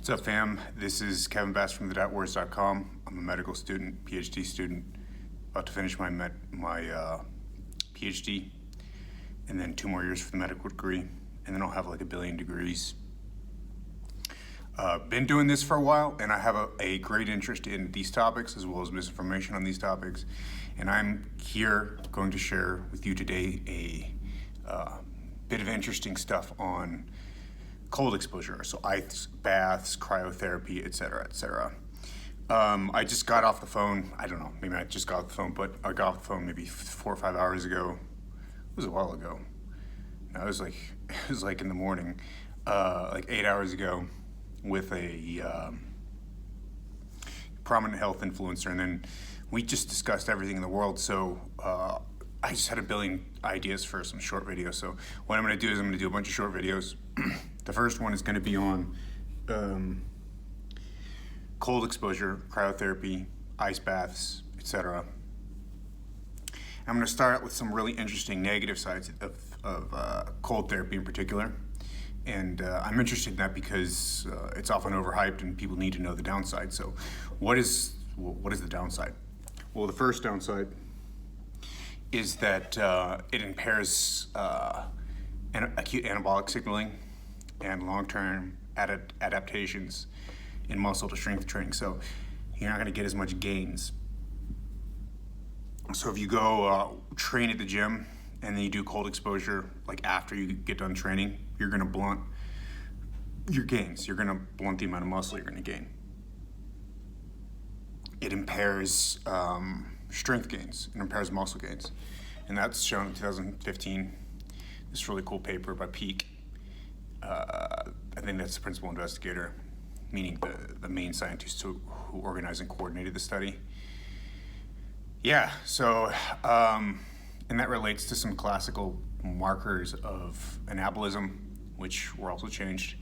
What's up, fam? This is Kevin Bass from the.worsen.com. I'm a medical student, PhD student, about to finish my PhD, and then 2 more years for the medical degree, and then I'll have like 1 billion degrees. Been doing this for a while, and I have a great interest in these topics as well as misinformation on these topics, and I'm here going to share with you today a bit of interesting stuff on cold exposure, so ice baths, cryotherapy, etc., etc. I just got off the phone. I don't know, maybe I just got off the phone, but I got off the phone maybe 4 or 5 hours ago. It was a while ago. No, it was like in the morning, like 8 hours ago, with a prominent health influencer, and then we just discussed everything in the world. So I just had 1 billion ideas for some short videos. So what I'm going to do is I'm going to do a bunch of short videos. The first one is going to be on cold exposure, cryotherapy, ice baths, etc. I'm going to start out with some really interesting negative sides of cold therapy in particular. And I'm interested in that because it's often overhyped and people need to know the downside. So what is the downside? Well, the first downside is that it impairs acute anabolic signaling and long-term adaptations in muscle to strength training. So you're not going to get as much gains. So if you go train at the gym and then you do cold exposure, like after you get done training, you're going to blunt your gains. You're going to blunt the amount of muscle you're going to gain. It impairs strength gains. It impairs muscle gains. And that's shown in 2015. This really cool paper by Peak. I think that's the principal investigator, meaning the main scientist who organized and coordinated the study. Yeah, so, and that relates to some classical markers of anabolism, which were also changed.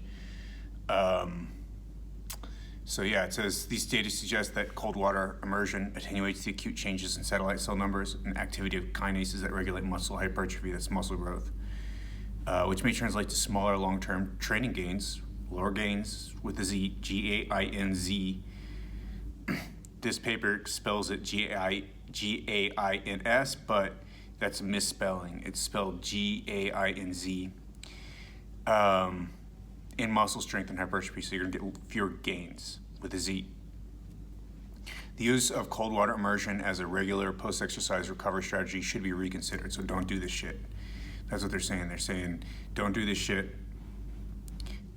So yeah, it says these data suggest that cold water immersion attenuates the acute changes in satellite cell numbers and activity of kinases that regulate muscle hypertrophy, that's muscle growth, which may translate to smaller long-term training gains, lower gains with the Z, G-A-I-N-Z. This paper spells it G-A-I-N-S, but that's a misspelling. It's spelled G-A-I-N-Z. In muscle strength and hypertrophy, so you're gonna get fewer gains with a Z. The use of cold water immersion as a regular post-exercise recovery strategy should be reconsidered, so don't do this shit. That's what they're saying. They're saying, don't do this shit.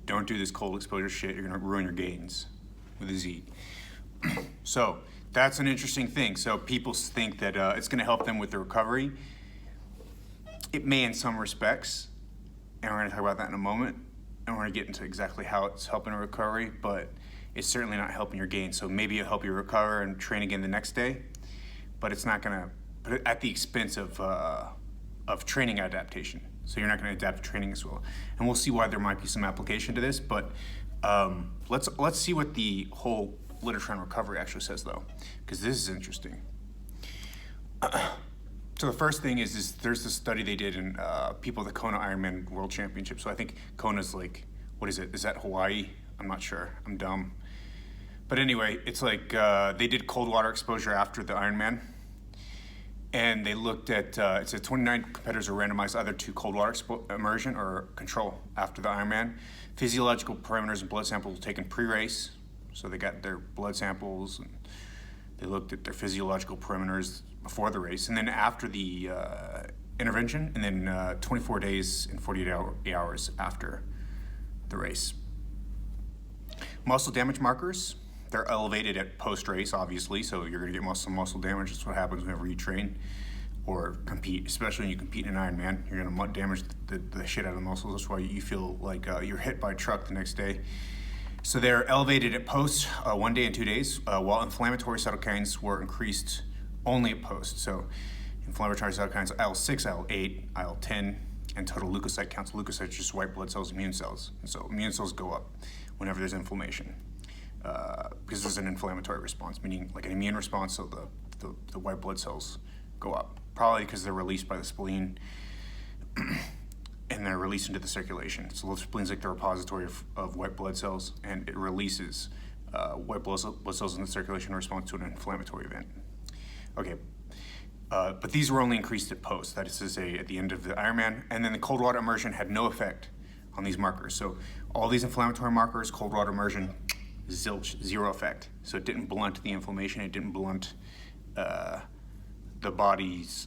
Don't do this cold exposure shit. You're gonna ruin your gains with a Z. So that's an interesting thing. So people think that it's gonna help them with the recovery. It may in some respects, and we're gonna talk about that in a moment. And we're gonna get into exactly how it's helping a recovery, but it's certainly not helping your gains. So maybe it'll help you recover and train again the next day, but it's not gonna, but at the expense of training adaptation. So you're not gonna adapt to training as well. And we'll see why there might be some application to this, but let's see what the whole literature on recovery actually says though, because this is interesting. So the first thing is there's this study they did in people at the Kona Ironman World Championship. So I think Kona's like, what is it? Is that Hawaii? I'm not sure. I'm dumb. But anyway, it's like they did cold water exposure after the Ironman. And they looked at, it said 29 competitors were randomized either to cold water immersion or control after the Ironman. Physiological parameters and blood samples were taken pre-race. So they got their blood samples and they looked at their physiological parameters before the race, and then after the intervention, and then 24 days and 48 hours after the race. Muscle damage markers, they're elevated at post-race, obviously, so you're gonna get muscle damage. That's what happens whenever you train or compete, especially when you compete in an Ironman. You're gonna damage the shit out of the muscles. That's why you feel like you're hit by a truck the next day. So they're elevated at post 1 day and 2 days, while inflammatory cytokines were increased only at post. So inflammatory cytokines, IL-6, IL-8, IL-10, and total leukocyte counts. Leukocytes are just white blood cells, immune cells. And so immune cells go up whenever there's inflammation because there's an inflammatory response, meaning like an immune response, so the white blood cells go up, probably because they're released by the spleen. and they're released into the circulation. So the spleen's like the repository of white blood cells, and it releases white blood cells in the circulation in response to an inflammatory event. Okay, but these were only increased at post, that is to say at the end of the Ironman, and then the cold water immersion had no effect on these markers. So all these inflammatory markers, cold water immersion, zilch, zero effect. So it didn't blunt the inflammation, it didn't blunt the body's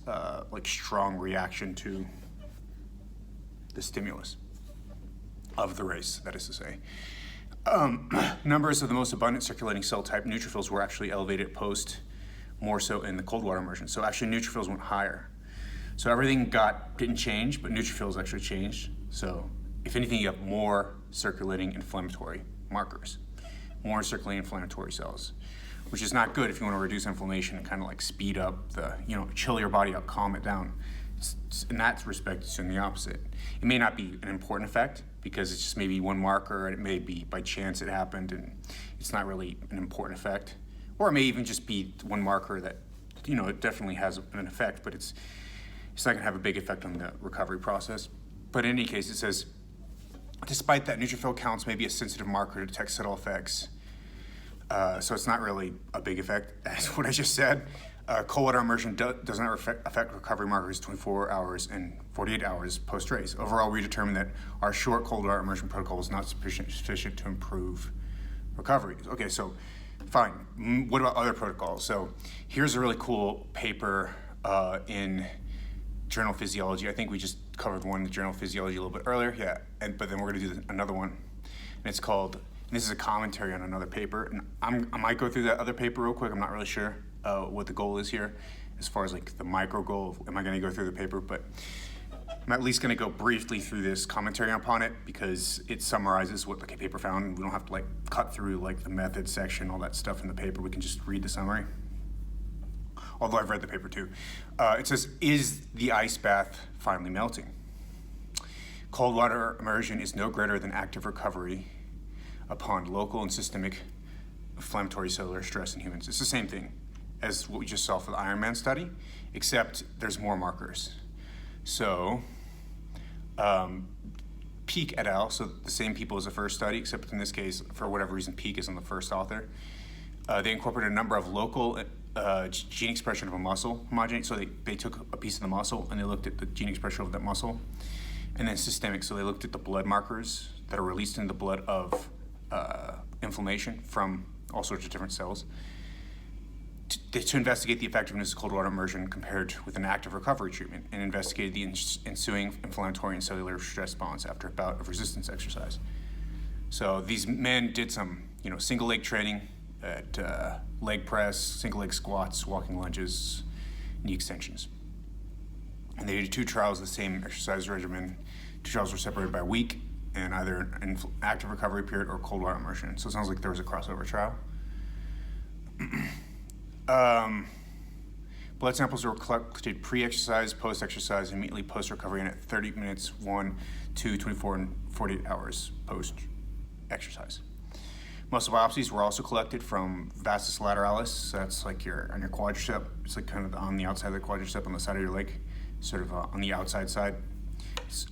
like strong reaction to the stimulus of the race, that is to say. Numbers of the most abundant circulating cell type neutrophils were actually elevated post, more so in the cold water immersion. So actually neutrophils went higher. So everything didn't change, but neutrophils actually changed. So if anything, you have more circulating inflammatory markers, more circulating inflammatory cells, which is not good if you want to reduce inflammation and kind of like speed up chill your body up, calm it down. In that respect, it's in the opposite. It may not be an important effect because it's just maybe one marker, and it may be by chance it happened, and it's not really an important effect. Or it may even just be one marker that, it definitely has an effect, but it's not going to have a big effect on the recovery process. But in any case, it says, despite that, neutrophil counts may be a sensitive marker to detect subtle effects. So it's not really a big effect, as what I just said. Cold water immersion does not affect recovery markers 24 hours and 48 hours post-race. Overall, we determined that our short cold water immersion protocol was not sufficient to improve recovery. Okay, so fine. What about other protocols? So here's a really cool paper in Journal of Physiology. I think we just covered one in the Journal of Physiology a little bit earlier. Yeah, but then we're going to do another one, and it's called. And this is a commentary on another paper, and I might go through that other paper real quick. I'm not really sure what the goal is here, as far as like the micro goal. Am I going to go through the paper? But I'm at least going to go briefly through this commentary upon it because it summarizes what the paper found. We don't have to like cut through like the method section, all that stuff in the paper. We can just read the summary. Although I've read the paper too. It says, is the ice bath finally melting? Cold water immersion is no greater than active recovery upon local and systemic inflammatory cellular stress in humans. It's the same thing as what we just saw for the Ironman study, except there's more markers. So, Peak et al., so the same people as the first study, except in this case, for whatever reason, Peak is on the first author. They incorporated a number of local gene expression of a muscle homogenate. So they took a piece of the muscle and they looked at the gene expression of that muscle. And then systemic, so they looked at the blood markers that are released in the blood of inflammation from all sorts of different cells to investigate the effectiveness of cold water immersion compared with an active recovery treatment, and investigated the ensuing inflammatory and cellular stress response after a bout of resistance exercise. So these men did some, single leg training at leg press, single leg squats, walking lunges, knee extensions. And they did 2 trials of the same exercise regimen. 2 trials were separated by a week, and either an active recovery period or cold water immersion. So it sounds like there was a crossover trial. Blood samples were collected pre-exercise, post-exercise, immediately post-recovery, and at 30 minutes, 1, 2, 24, and 48 hours post-exercise. Muscle biopsies were also collected from vastus lateralis, so that's like on your quadricep. It's like kind of on the outside of the quadricep on the side of your leg, sort of on the outside side.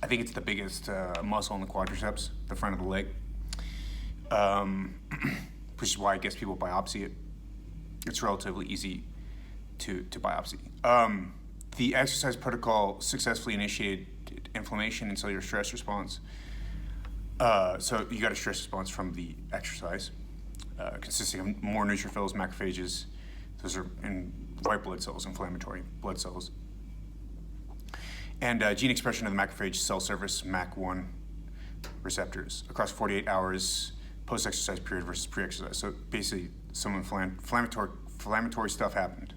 I think it's the biggest muscle in the quadriceps, the front of the leg, which is why I guess people biopsy it. It's relatively easy to biopsy. The exercise protocol successfully initiated inflammation and cellular stress response. So you got a stress response from the exercise, consisting of more neutrophils, macrophages. Those are in white blood cells, inflammatory blood cells. And gene expression of the macrophage cell surface, MAC1 receptors, across 48 hours post-exercise period versus pre-exercise. So basically, some inflammatory stuff happened.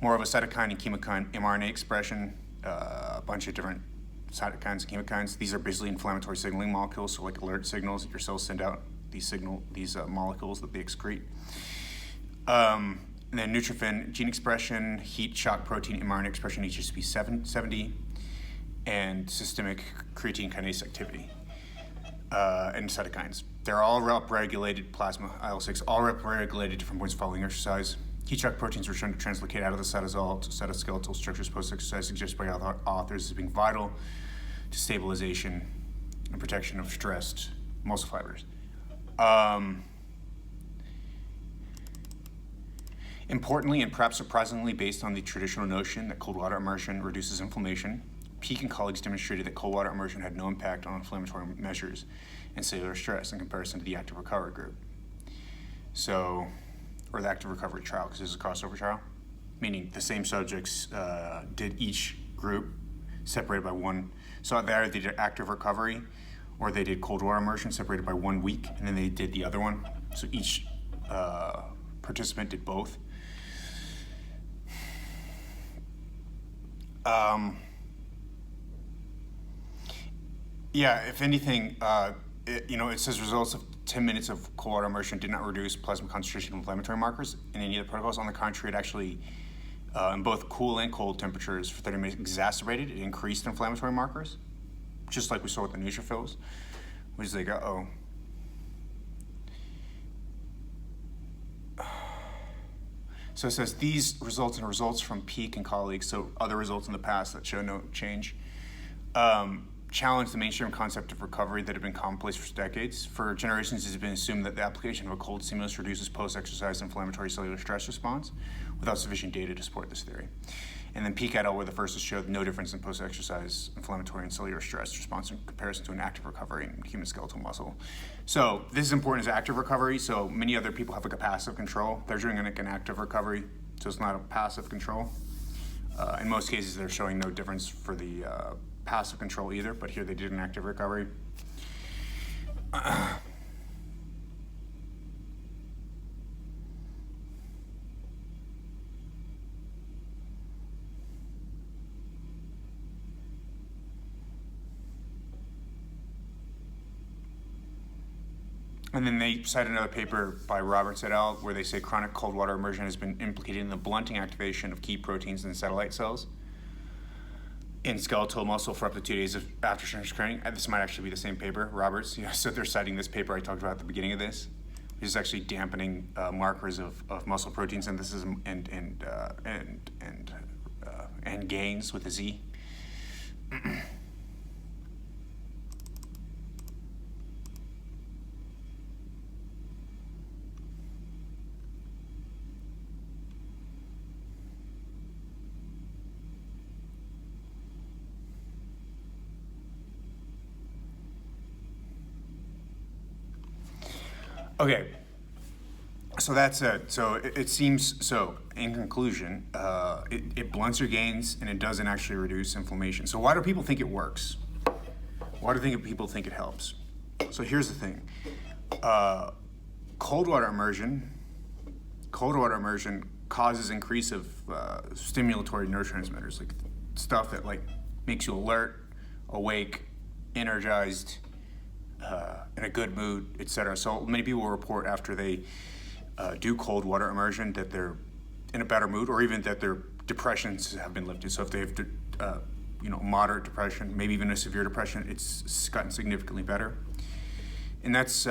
More of a cytokine and chemokine mRNA expression, a bunch of different cytokines and chemokines. These are basically inflammatory signaling molecules, so like alert signals that your cells send out, these molecules that they excrete. And then neutrophil gene expression, heat shock protein mRNA expression, HSP 70, and systemic creatine kinase activity, and cytokines. They're all upregulated, plasma, IL-6, all upregulated different points following exercise. Heat shock proteins were shown to translocate out of the cytosol to cytoskeletal structures post-exercise, suggested by other authors as being vital stabilization and protection of stressed muscle fibers. Importantly, and perhaps surprisingly, based on the traditional notion that cold water immersion reduces inflammation, Peake and colleagues demonstrated that cold water immersion had no impact on inflammatory measures and cellular stress in comparison to the active recovery group. So, or the active recovery trial, because this is a crossover trial, meaning the same subjects did each group separated by one. So either they did active recovery or they did cold water immersion separated by 1 week, and then they did the other one. So each participant did both. Yeah, if anything, it says results of 10 minutes of cold water immersion did not reduce plasma concentration of inflammatory markers in any of the protocols. On the contrary, it actually, in both cool and cold temperatures for 30 minutes, exacerbated, it increased inflammatory markers, just like we saw with the neutrophils, which is like, uh-oh. So it says these results and results from Peake and colleagues, so other results in the past that show no change, challenge the mainstream concept of recovery that had been commonplace for decades. For generations, it has been assumed that the application of a cold stimulus reduces post-exercise inflammatory cellular stress response without sufficient data to support this theory. And then Peake et al. Were the first to show no difference in post-exercise inflammatory and cellular stress response in comparison to an active recovery in human skeletal muscle. So this is important as active recovery. So many other people have like a passive control. They're doing like an active recovery, so it's not a passive control. In most cases, they're showing no difference for the passive control either, but here they did an active recovery. And then they cite another paper by Roberts et al. Where they say chronic cold water immersion has been implicated in the blunting activation of key proteins in satellite cells in skeletal muscle for up to 2 days after strength training. This might actually be the same paper, Roberts. So they're citing this paper I talked about at the beginning of this, which is actually dampening markers of muscle protein synthesis and gains with a Z. Okay, so that's it. So it seems, so in conclusion, it blunts your gains and it doesn't actually reduce inflammation. So why do people think it works? Why do people think it helps? So here's the thing. Cold water immersion causes increase of stimulatory neurotransmitters, like stuff that like makes you alert, awake, energized, in a good mood, etc. So many people report after they do cold water immersion that they're in a better mood, or even that their depressions have been lifted. So if they have, moderate depression, maybe even a severe depression, it's gotten significantly better. And that's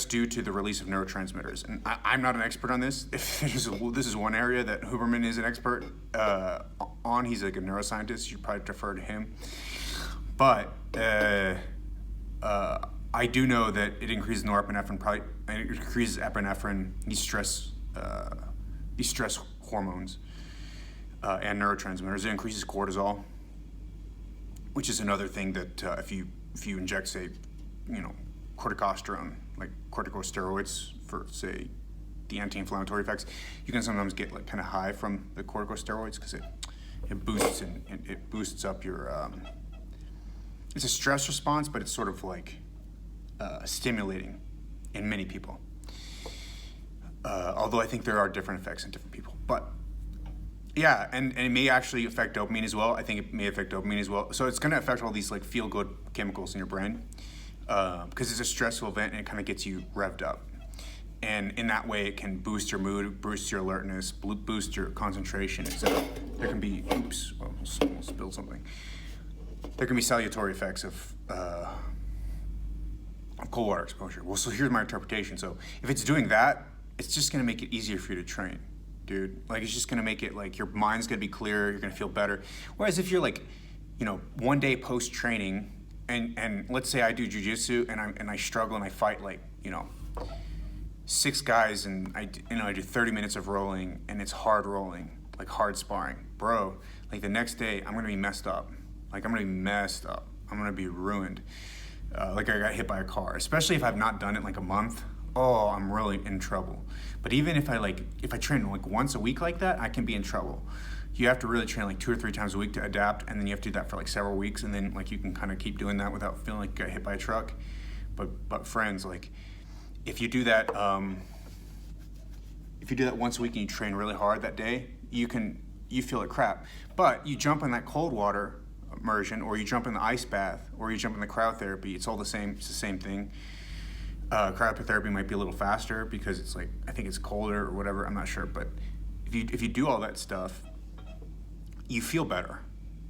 due to the release of neurotransmitters. And I'm not an expert on this. If this is one area that Huberman is an expert on. He's like a neuroscientist. You probably defer to him. But I do know that it increases norepinephrine, it increases epinephrine, these stress hormones and neurotransmitters. It increases cortisol, which is another thing that if you inject, say, corticosterone, like corticosteroids for, say, the anti-inflammatory effects, you can sometimes get like kind of high from the corticosteroids because it boosts up your. It's a stress response, but it's sort of like stimulating in many people. Although I think there are different effects in different people. But yeah, and it may actually affect dopamine as well. I think it may affect dopamine as well. So it's going to affect all these like feel-good chemicals in your brain because it's a stressful event and it kind of gets you revved up. And in that way, it can boost your mood, boost your alertness, boost your concentration, etc. There can be, almost spilled something. There can be salutary effects of cold water exposure. Well, so here's my interpretation. So if it's doing that, it's just gonna make it easier for you to train, dude. Like it's just gonna make it like your mind's gonna be clearer, you're gonna feel better. Whereas if you're like, 1 day post-training and let's say I do jujitsu and I struggle and I fight like, 6 guys and I do 30 minutes of rolling and it's hard rolling, like hard sparring, bro. Like the next day I'm gonna be messed up. Like I'm gonna be messed up. I'm gonna be ruined. Like I got hit by a car, especially if I've not done it in like a month. Oh, I'm really in trouble. But even if I train like once a week like that, I can be in trouble. You have to really train like 2 or 3 times a week to adapt, and then you have to do that for like several weeks, and then like you can kind of keep doing that without feeling like you got hit by a truck. But friends, like if you do that once a week and you train really hard that day, you feel like crap. But you jump in that cold water immersion, or you jump in the ice bath, or you jump in the cryotherapy. It's all the same. It's the same thing. Cryotherapy might be a little faster because it's like, I think it's colder or whatever. I'm not sure, but if you do all that stuff, you feel better.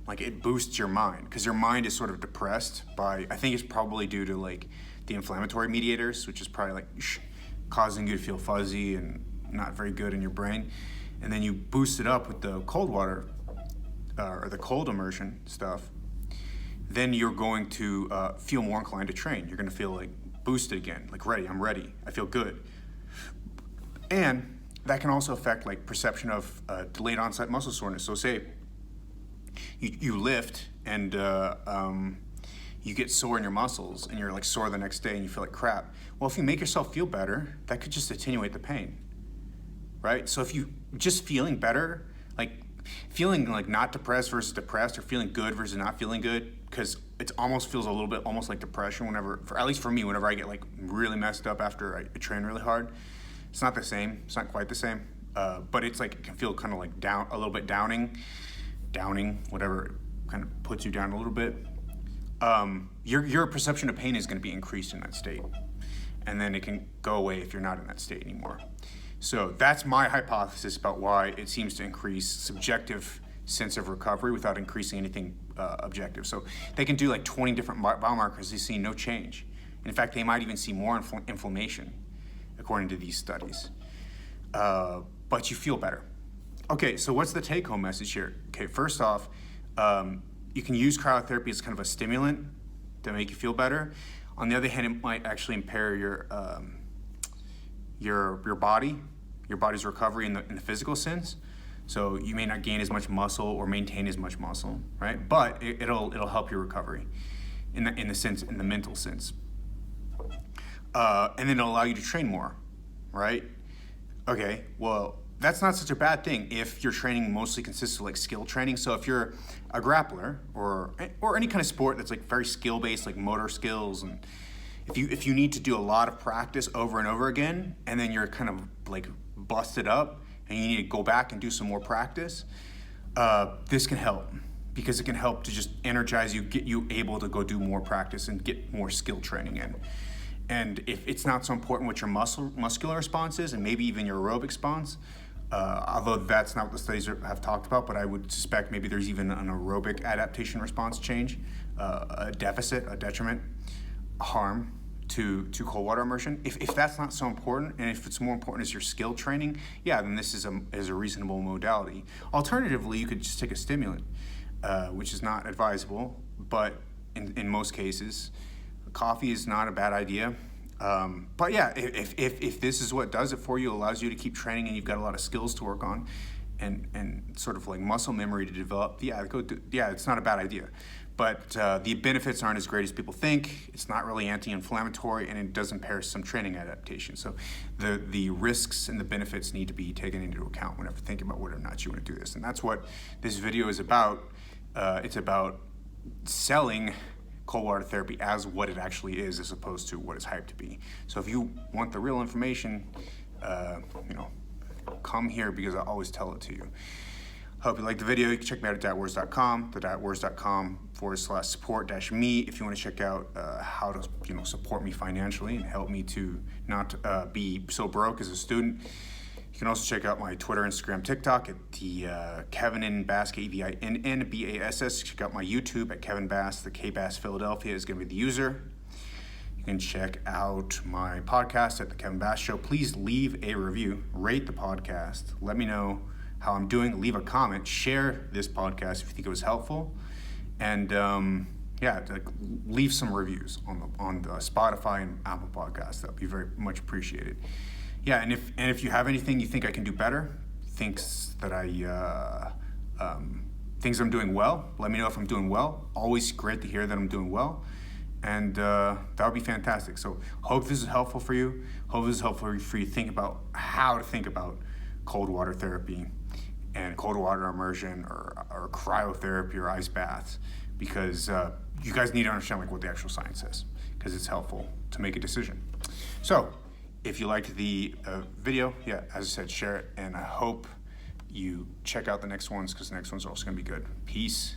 Like it boosts your mind because your mind is sort of depressed by, I think it's probably due to like the inflammatory mediators, which is probably like causing you to feel fuzzy and not very good in your brain. And then you boost it up with the cold water or the cold immersion stuff. Then you're going to feel more inclined to train. You're going to feel like boosted again, like ready. I'm ready. I feel good. And that can also affect like perception of delayed onset muscle soreness. So say you lift and you get sore in your muscles and you're like sore the next day and you feel like crap. Well, if you make yourself feel better, that could just attenuate the pain, right? So if you just feeling better, like feeling like not depressed versus depressed, or feeling good versus not feeling good, because it almost feels a little bit almost like depression at least for me, whenever I get like really messed up after I train really hard. It's not the same. It's not quite the same. But it's like, it can feel kind of like down, a little bit downing, whatever kind of puts you down a little bit. Your perception of pain is going to be increased in that state. And then it can go away if you're not in that state anymore. So that's my hypothesis about why it seems to increase subjective sense of recovery without increasing anything objective. So they can do like 20 different biomarkers. They see no change. And in fact, they might even see more inflammation, according to these studies. But you feel better. Okay, so what's the take-home message here? Okay, first off, you can use cryotherapy as kind of a stimulant to make you feel better. On the other hand, it might actually impair your body's recovery in the physical sense. So you may not gain as much muscle or maintain as much muscle, right? But it'll help your recovery in the mental sense. And then it'll allow you to train more, right? Okay, well, that's not such a bad thing if your training mostly consists of like skill training. So if you're a grappler or any kind of sport that's like very skill based, like motor skills, and if you need to do a lot of practice over and over again, and then you're kind of like busted up and you need to go back and do some more practice, this can help, because it can help to just energize you, get you able to go do more practice and get more skill training in. And if it's not so important what your muscular response is, and maybe even your aerobic response, although that's not what the studies have talked about, but I would suspect maybe there's even an aerobic adaptation response change, a detriment, harm to cold water immersion. If that's not so important, and if it's more important as your skill training, yeah, then this is a reasonable modality. Alternatively, you could just take a stimulant, which is not advisable, but in most cases, coffee is not a bad idea. But yeah, if this is what does it for you, allows you to keep training, and you've got a lot of skills to work on, and sort of like muscle memory to develop, it's not a bad idea. But the benefits aren't as great as people think. It's not really anti-inflammatory, and it does impair some training adaptation. So the risks and the benefits need to be taken into account whenever thinking about whether or not you want to do this. And that's what this video is about. It's about selling cold water therapy as what it actually is, as opposed to what it's hyped to be. So if you want the real information, come here, because I always tell it to you. Hope you liked the video. You can check me out at datwars.com, datwars.com/support-me if you want to check out how to support me financially and help me to not be so broke as a student. You can also check out my Twitter, Instagram, TikTok at the Kevin Bass, KevinnBass. Check out my YouTube at Kevin Bass. The K-Bass Philadelphia is going to be the user. You can check out my podcast at The Kevin Bass Show. Please leave a review, rate the podcast, let me know how I'm doing, leave a comment, share this podcast if you think it was helpful. And yeah, like leave some reviews on the Spotify and Apple Podcasts. That'd be very much appreciated. Yeah, and if you have anything you think I can do better, things that things I'm doing well, let me know if I'm doing well. Always great to hear that I'm doing well. And that would be fantastic. So hope this is helpful for you. Hope this is helpful for you to think about how to think about cold water therapy and cold water immersion or cryotherapy or ice baths, because you guys need to understand like what the actual science is, because it's helpful to make a decision. So if you liked the video, yeah, as I said, share it, and I hope you check out the next ones, because the next ones are also going to be good. Peace.